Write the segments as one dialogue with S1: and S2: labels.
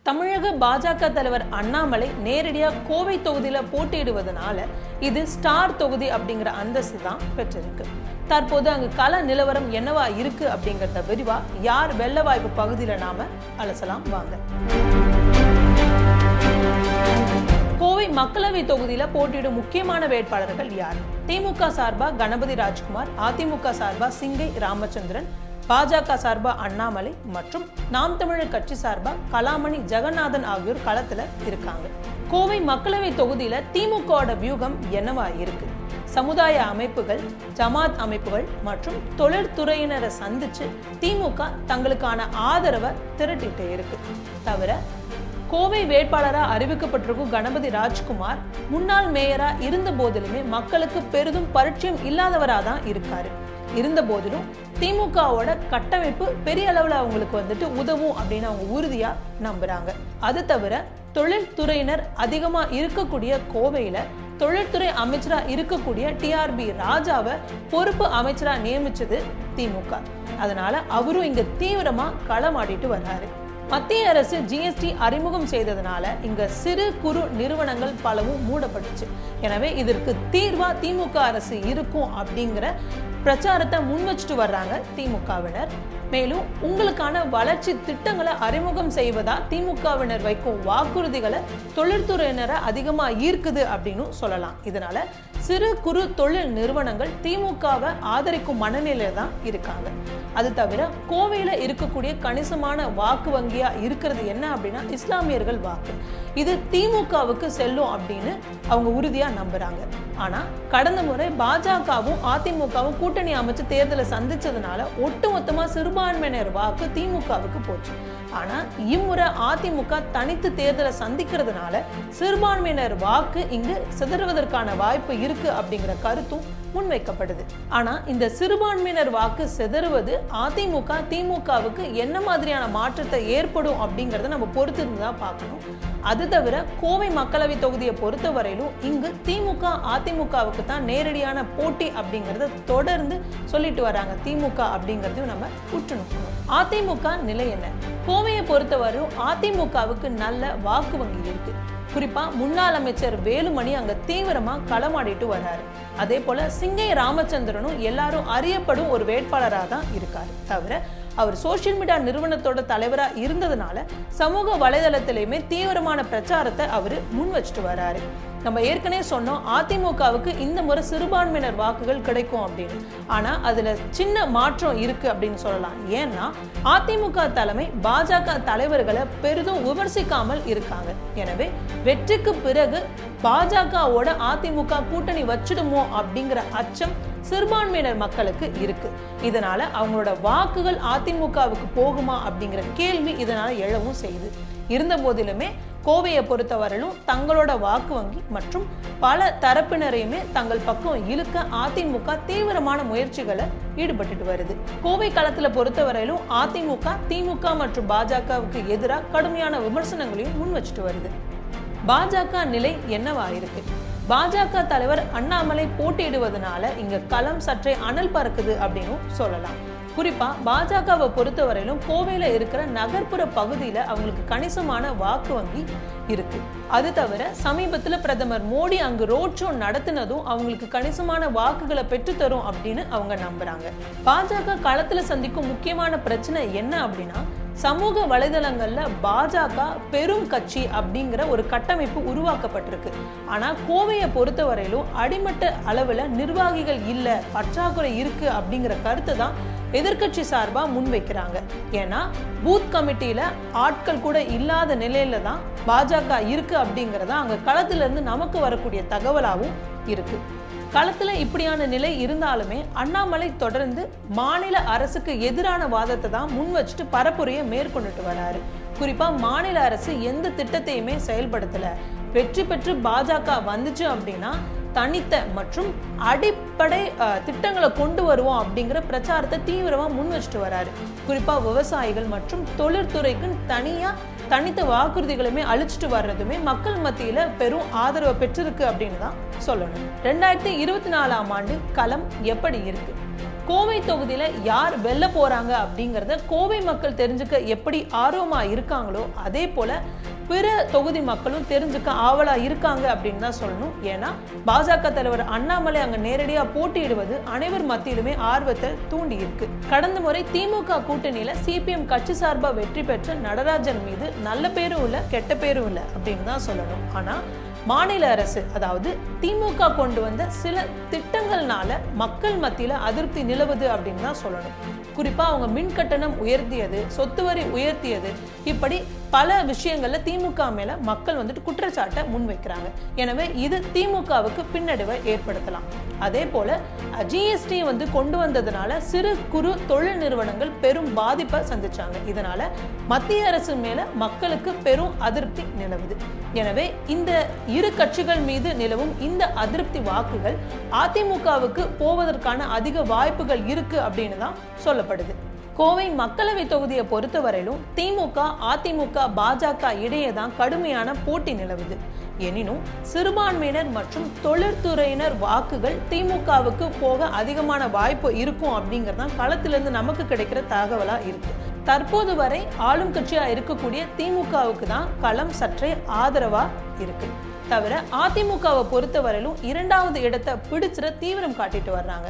S1: தமிழக பாஜக தலைவர் அண்ணாமலை நேரடியா கோவை தொகுதியில போட்டியிடுவதனால இது ஸ்டார் தொகுதி அப்படிங்கிற அந்தஸ்து தான் பெற்றிருக்கு. தற்போது அங்கு கள நிலவரம் என்னவா இருக்கு அப்படிங்கறத விரிவா யார் வெள்ள வாய்ப்பு பகுதியில நாம அலசலாம் வாங்க. கோவை மக்களவை தொகுதியில போட்டியிடும் முக்கியமான வேட்பாளர்கள் யார்? திமுக சார்பா கணபதி ராஜ்குமார், அதிமுக சார்பா சிங்கை ராமச்சந்திரன், பாஜக சார்பா அண்ணாமலை மற்றும் நாம் தமிழர் கட்சி சார்பா கலாமணி ஜெகநாதன் ஆகியோர் களத்துல இருக்காங்க. கோவை மக்களவை தொகுதியில திமுக வியூகம் என்னவா இருக்கு? சமுதாய அமைப்புகள், ஜமாத் அமைப்புகள் மற்றும் தொழிற்துறையினரை சந்திச்சு திமுக தங்களுக்கான ஆதரவை திரட்டிட்டு இருக்கு. தவிர கோவை வேட்பாளரா அறிவிக்கப்பட்டிருக்கும் கணபதி ராஜ்குமார் முன்னாள் மேயரா இருந்த போதிலுமே மக்களுக்கு பெரிதும் பரிச்சயம் இல்லாதவராதான் இருக்காரு. இருந்த போதிலும் திமுகவோட கட்டமைப்பு பெரிய அளவுல அவங்களுக்கு உதவும் அப்படின்னு அவங்க உறுதியா நம்புறாங்க. அது தவிர தொழில்துறையினர் அதிகமா இருக்கக்கூடிய கோவையில தொழில்துறை அமைச்சரா இருக்கக்கூடிய டிஆர்பி ராஜாவை பொறுப்பு அமைச்சரா நியமிச்சது திமுக. அதனால அவரும் இங்க தீவிரமா களமாடிட்டு வர்றாரு. மத்திய அரசு ஜிஎஸ்டி அறிமுகம் செய்ததுனால இங்க சிறு குறு நிறுவனங்கள் பலவும் மூடப்பட்டுச்சு. எனவே இதற்கு தீர்வா திமுக அரசு இருக்கும் அப்படிங்கிற பிரச்சாரத்தை முன் வச்சுட்டு வர்றாங்க திமுகவினர். மேலும் உங்களுக்கான வளர்ச்சி திட்டங்களை அறிமுகம் செய்வதா திமுகவினர் வைக்கும் வாக்குறுதிகளை தொழில்துறையினரை அதிகமா ஈர்க்குது அப்படின்னு சொல்லலாம். இதனால சிறு குறு தொழில் நிறுவனங்கள் திமுகவை ஆதரிக்கும் மனநிலையில தான் இருக்காங்க. அது தவிர கோவையில இருக்கக்கூடிய கணிசமான வாக்கு வங்கியா இருக்கிறது என்ன அப்படின்னா இஸ்லாமியர்கள் வாக்கு. இது திமுகவுக்கு செல்லும் அப்படின்னு அவங்க உறுதியா நம்புறாங்க. ஆனா கடந்த முறை பாஜகவும் அதிமுகவும் கூட்டணி அமைச்சு தேர்தலை சந்திச்சதுனால ஒட்டுமொத்தமா சிறுபான்மையினர் வாக்கு திமுகவுக்கு போச்சு. ஆனா இம்முறை அதிமுக தனித்து தேர்தலை சந்திக்கிறதுனால சிறுபான்மையினர் வாக்கு இங்கு சிதறுவதற்கான வாய்ப்பு இருக்கு அப்படிங்கிற கருத்தும் முன்வைக்கப்படுது. ஆனா இந்த சிறுபான்மையினர் வாக்கு சிதறுவது அதிமுக திமுகவுக்கு என்ன மாதிரியான மாற்றத்தை ஏற்படும் அப்படிங்கறத நம்ம பொறுத்து தான் பார்க்கணும். அது தவிர கோவை மக்களவை தொகுதியை பொறுத்தவரையிலும் இங்கு திமுக அதிமுகவுக்கு தான் நேரடியான போட்டி அப்படிங்கறத தொடர்ந்து சொல்லிட்டு வராங்க திமுக அப்படிங்கறதையும் நம்ம உற்று நோக்கணும். அதிமுக நிலை என்ன? கோவையை பொறுத்தவரையும் அதிமுகவுக்கு நல்ல வாக்கு வங்கி இருக்கு. குறிப்பா முன்னாள் அமைச்சர் வேலுமணி அங்க தீவிரமா களமாடிட்டு வர்றாரு. அதே போல சிங்கை ராமச்சந்திரனும் எல்லாரும் அறியப்படும் ஒரு வேட்பாளராக தான் இருக்காரு. தவிர அவர் சோசியல் மீடியா நிறுவனத்தோட தலைவரா இருந்ததுனால சமூக வலைதளத்திலையுமே தீவிரமான பிரச்சாரத்தை அவரு முன் வச்சுட்டு வர்றாரு. நம்ம ஏற்கனவே சொன்னோம் அதிமுகவுக்கு இந்த முறை சிறுபான்மையினர் வாக்குகள் கிடைக்கும் அப்படின்னு. ஆனா அதுல சின்ன மாற்றம் இருக்கு அப்படின்னு சொல்லலாம். ஏன்னா அதிமுக தலைமை பாஜக தலைவர்களை பெரிதும் விமர்சிக்காமல் இருக்காங்க. எனவே வெற்றிக்கு பிறகு பாஜகவோட அதிமுக கூட்டணி வச்சிடுமோ அப்படிங்கிற அச்சம் சிறுபான்மையினர் மக்களுக்கு இருக்கு. இதனால அவங்களோட வாக்குகள் அதிமுகவுக்கு போகுமா அப்படிங்கிற கேள்வி இதனால எழவும் செய்யுது. இருந்த போதிலுமே கோவையை பொறுத்தவரையிலும் தங்களோட வாக்கு வங்கி மற்றும் பல தரப்பினரையுமே தங்கள் பக்கம் இழுக்க அதிமுக தீவிரமான முயற்சிகளை ஈடுபட்டு வருது. கோவை களத்துல பொறுத்தவரையிலும் அதிமுக திமுக மற்றும் பாஜகவுக்கு எதிராக கடுமையான விமர்சனங்களையும் முன் வச்சுட்டு வருது. பாஜக நிலை என்னவா இருக்கு? பாஜக தலைவர் அண்ணாமலை போட்டியிடுவதனால இங்க களம் சற்றே அனல் பறக்குது அப்படின்னு சொல்லலாம். குறிப்பா பாஜகவை பொறுத்தவரையிலும் கோவையில இருக்கிற நகர்ப்புற பகுதியில அவங்களுக்கு கணிசமான வாக்கு வங்கி இருக்கு. அது தவிர சமீபத்துல பிரதமர் மோடி அங்கு ரோட் ஷோ நடத்தினதும் அவங்களுக்கு கணிசமான வாக்குகளை பெற்றுத்தரும் அப்படின்னு அவங்க நம்புறாங்க. பாஜக களத்துல சந்திக்கும் முக்கியமான பிரச்சனை என்ன அப்படின்னா சமூக வலைதளங்கள்ல பாஜக பெரும் கட்சி அப்படிங்கிற ஒரு கட்டமைப்பு உருவாக்கப்பட்டிருக்கு. ஆனா கோவையை பொறுத்தவரையிலும் அடிமட்ட அளவுல நிர்வாகிகள் இல்ல, பற்றாக்குறை இருக்கு அப்படிங்கிற கருத்து தான் எதிர்கட்சி சார்பா முன்வைக்கிறாங்க. ஏன்னா பூத் கமிட்டியில ஆட்கள் கூட இல்லாத நிலையில தான் பாஜக இருக்கு அப்படிங்கறத அங்க களத்துல இருந்து நமக்கு வரக்கூடிய தகவலாகவும் இருக்கு. களத்துல இப்படியான நிலை இருந்தாலுமே அண்ணாமலை தொடர்ந்து மாநில அரசுக்கு எதிரான வாதத்தை தான் முன் வச்சுட்டு பரப்புரையை மேற்கொண்டுட்டு வராரு. குறிப்பா மாநில அரசு எந்த திட்டத்தையுமே செயல்படுத்தல, வெற்றி பெற்று பாஜக வந்துச்சு அப்படின்னா தனித்த மற்றும் அடிப்படை திட்டங்களை கொண்டு வருவோம் அப்படிங்கிற பிரச்சாரத்தை தீவிரமா முன் வச்சுட்டு வராரு. குறிப்பா விவசாயிகள் மற்றும் தொழிற்துறைக்கு தனித்த வாக்குறுதிகளுமே அழிச்சிட்டு வர்றதுமே மக்கள் மத்தியில பெரும் ஆதரவை பெற்றிருக்கு அப்படின்னு தான் சொல்லணும். 2024 களம் எப்படி இருக்கு? கோவை தொகுதியில யார் வெல்ல போறாங்க அப்படிங்கறத கோவை மக்கள் தெரிஞ்சுக்க எப்படி ஆர்வமா இருக்காங்களோ அதே போல பிற தொகுதி மக்களும் தெரிஞ்சுக்க ஆவலா இருக்காங்க அப்படின்னு தான் சொல்லணும். ஏன்னா பாஜக தலைவர் அண்ணாமலை அங்க நேரடியா போட்டியிடுவது அனைவர் மத்தியிலுமே ஆர்வத்தை தூண்டி இருக்கு. கடந்த முறை திமுக கூட்டணியில சிபிஎம் கட்சி சார்பா வெற்றி பெற்ற நடராஜன் மீது நல்ல பேரும் இல்ல கெட்ட பேரும் இல்ல அப்படின்னு தான் சொல்லணும். ஆனா மாநில அரசு அதாவது திமுக கொண்டு வந்த சில திட்டங்கள்னால மக்கள் மத்தியில அதிருப்தி நிலவுது அப்படின்னு தான் சொல்லணும். குறிப்பா அவங்க மின் கட்டணம் உயர்த்தியது, சொத்து வரி உயர்த்தியது, இப்படி பல விஷயங்கள்ல திமுக மேல மக்கள் குற்றச்சாட்டை முன்வைக்கிறாங்க. எனவே இது திமுகவுக்கு பின்னடைவை ஏற்படுத்தலாம். அதே போல ஜிஎஸ்டி கொண்டு வந்ததுனால சிறு குறு தொழில் நிறுவனங்கள் பெரும் பாதிப்பை சந்திச்சாங்க. இதனால மத்திய அரசு மேல மக்களுக்கு பெரும் அதிருப்தி நிலவுது. எனவே இந்த இரு கட்சிகள் மீது நிலவும் இந்த அதிருப்தி வாக்குகள் அதிமுகவுக்கு போவதற்கான அதிக வாய்ப்புகள் இருக்கு அப்படின்னு தான் சொல்லப்படுது. கோவை மக்களவை தொகுதியை பொறுத்தவரையிலும் திமுக, அதிமுக, பாஜக இடையே தான் கடுமையான போட்டி நிலவுது. எனினும் சிறுபான்மையினர் மற்றும் தொழிற்துறையினர் வாக்குகள் திமுகவுக்கு போக அதிகமான வாய்ப்பு இருக்கும் அப்படிங்கறதான் களத்திலிருந்து நமக்கு கிடைக்கிற தகவலா இருக்கு. தற்போது வரை ஆளும் கட்சியா இருக்கக்கூடிய திமுகவுக்கு தான் களம் சற்றே ஆதரவா இருக்கு. தவிர அதிமுகவை பொறுத்தவரையிலும் 2வது இடத்தை பிடிச்சிட தீவிரம் காட்டிட்டு வர்றாங்க.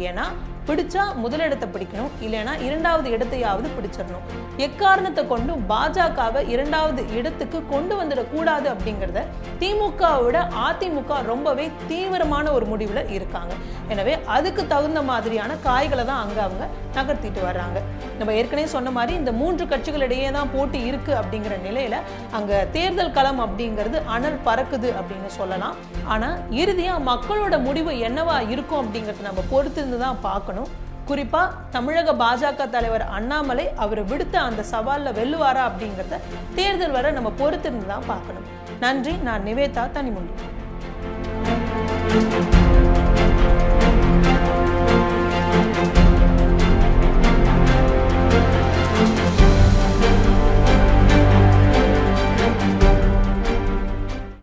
S1: ஏன்னா பிடிச்சா முதலிடத்தை பிடிக்கணும், இல்லைன்னா 2வது இடத்தையாவது பிடிச்சிடணும். எக்காரணத்தை கொண்டும் பாஜகவை 2வது இடத்துக்கு கொண்டு வந்துடக்கூடாது அப்படிங்கிறத திமுகவோட அதிமுக ரொம்பவே தீவிரமான ஒரு முடிவுல இருக்காங்க. எனவே அதுக்கு தகுந்த மாதிரியான காய்களை தான் அங்க அவங்க நகர்த்திட்டு வர்றாங்க. நம்ம ஏற்கனவே சொன்ன மாதிரி இந்த 3 கட்சிகளிடையே தான் போட்டி இருக்கு அப்படிங்கிற நிலையில அங்க தேர்தல் களம் அப்படிங்கிறது அனல் பறக்குது அப்படின்னு சொல்லலாம். ஆனா இறுதியா மக்களோட முடிவு என்னவா இருக்கும் அப்படிங்கறத நம்ம பொறுத்திருந்து தான் பார்க்கணும். குறிப்பா தமிழக பாஜக தலைவர் அண்ணாமலை அவர் விடுத்த அந்த சவால்ல வெல்லுவாரா அப்படிங்கறத தேர்தல் வரை நம்ம பொறுத்திருந்து தான் பார்க்கணும். நன்றி. நான் நிவேதா தனிமொழி.